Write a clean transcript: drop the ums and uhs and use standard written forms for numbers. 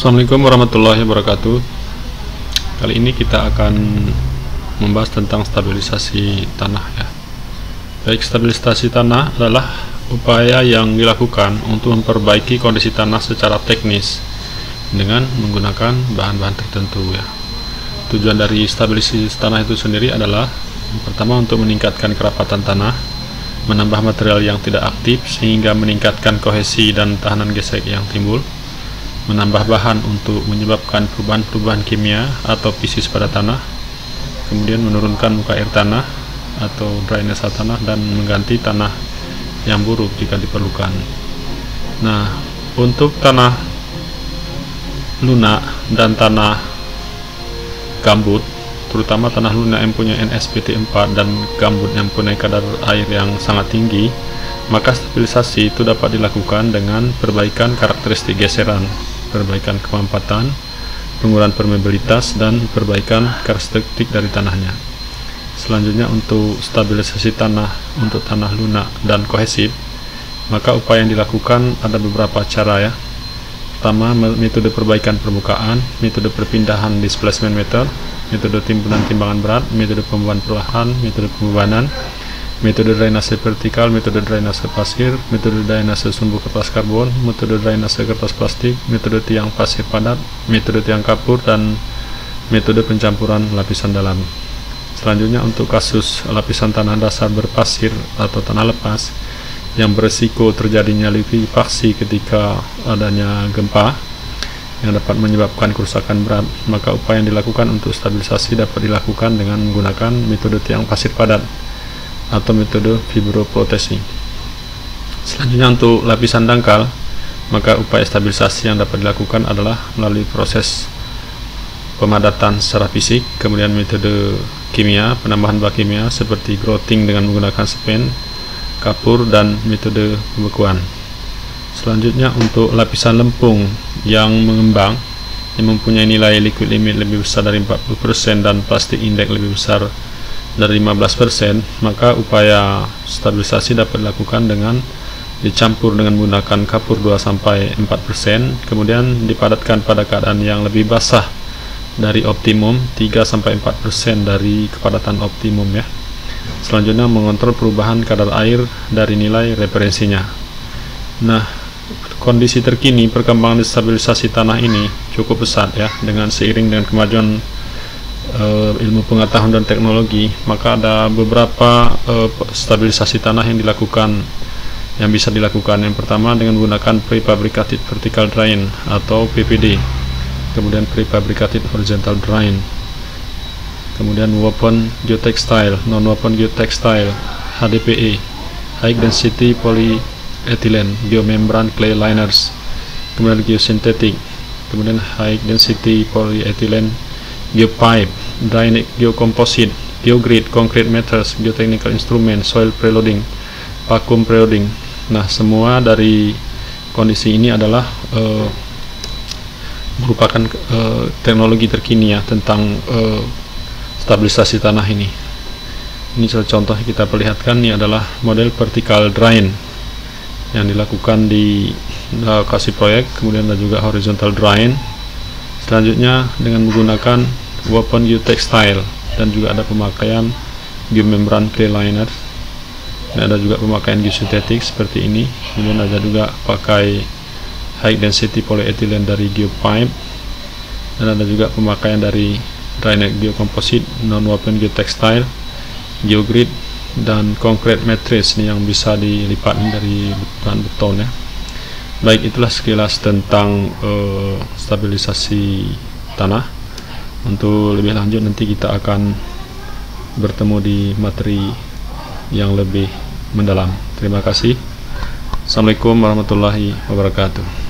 Assalamualaikum warahmatullahi wabarakatuh. Kali ini kita akan membahas tentang stabilisasi tanah ya. Baik, stabilisasi tanah adalah upaya yang dilakukan untuk memperbaiki kondisi tanah secara teknis dengan menggunakan bahan-bahan tertentu ya. Tujuan dari stabilisasi tanah itu sendiri adalah pertama untuk meningkatkan kerapatan tanah, menambah material yang tidak aktif sehingga meningkatkan kohesi dan tahanan gesek yang timbul, menambah bahan untuk menyebabkan perubahan-perubahan kimia atau fisis pada tanah, kemudian menurunkan muka air tanah atau drainase tanah, dan mengganti tanah yang buruk jika diperlukan. Nah, untuk tanah lunak dan tanah gambut, terutama tanah lunak yang punya NSPT 4 dan gambut yang punya kadar air yang sangat tinggi, maka stabilisasi itu dapat dilakukan dengan perbaikan karakteristik geseran, perbaikan kemampatan, pengurangan permeabilitas, dan perbaikan karakteristik dari tanahnya. Selanjutnya, untuk stabilisasi tanah untuk tanah lunak dan kohesif, maka upaya yang dilakukan ada beberapa cara ya. Pertama, metode perbaikan permukaan, metode perpindahan displacement method, metode timbunan timbangan berat, metode pembuahan perlahan, metode pembebanan, metode drainase vertikal, metode drainase pasir, metode drainase sumbu kertas karbon, metode drainase kertas plastik, metode tiang pasir padat, metode tiang kapur, dan metode pencampuran lapisan dalam. Selanjutnya, untuk kasus lapisan tanah dasar berpasir atau tanah lepas yang beresiko terjadinya likuifaksi ketika adanya gempa yang dapat menyebabkan kerusakan berat, maka upaya yang dilakukan untuk stabilisasi dapat dilakukan dengan menggunakan metode tiang pasir padat atau metode fibroprotesi. Selanjutnya, untuk lapisan dangkal, maka upaya stabilisasi yang dapat dilakukan adalah melalui proses pemadatan secara fisik, kemudian metode kimia, penambahan bahan kimia seperti growting dengan menggunakan semen, kapur, dan metode pembekuan. Selanjutnya, untuk lapisan lempung yang mengembang yang mempunyai nilai liquid limit lebih besar dari 40% dan plastik index lebih besar dari 15%, maka upaya stabilisasi dapat dilakukan dengan dicampur dengan menggunakan kapur 2-4%, kemudian dipadatkan pada keadaan yang lebih basah dari optimum 3-4% dari kepadatan optimum ya. Selanjutnya, mengontrol perubahan kadar air dari nilai referensinya. Nah, kondisi terkini perkembangan stabilisasi tanah ini cukup pesat ya. Dengan seiring dengan kemajuan ilmu pengetahuan dan teknologi, maka ada beberapa stabilisasi tanah yang bisa dilakukan. Yang pertama, dengan menggunakan prefabricated vertical drain atau PVD, kemudian prefabricated horizontal drain, kemudian woven geotextile, non-woven geotextile, HDPE, high density polyethylene, geomembran clay liners, kemudian geosynthetic, kemudian high density polyethylene, geopipe, dry geocomposite, geogrid, concrete meters, geotechnical instrument, soil preloading, vacuum preloading. Nah, semua dari kondisi ini adalah merupakan teknologi terkini ya tentang stabilisasi tanah ini. Ini contoh yang kita perlihatkan, ini adalah model vertical drain yang dilakukan di lokasi proyek, kemudian ada juga horizontal drain. Selanjutnya, dengan menggunakan woven geotextile, dan juga ada pemakaian geomembran clay liner, dan ada juga pemakaian geosynthetic seperti ini. Kemudian ada juga pakai high density polyethylene dari geopipe, dan ada juga pemakaian dari dry geocomposite, non-woven geotextile, geogrid, dan concrete matrix nih yang bisa dilipat dari bahan beton ya. Baik, itulah sekilas tentang stabilisasi tanah. Untuk lebih lanjut nanti kita akan bertemu di materi yang lebih mendalam. Terima kasih. Assalamualaikum warahmatullahi wabarakatuh.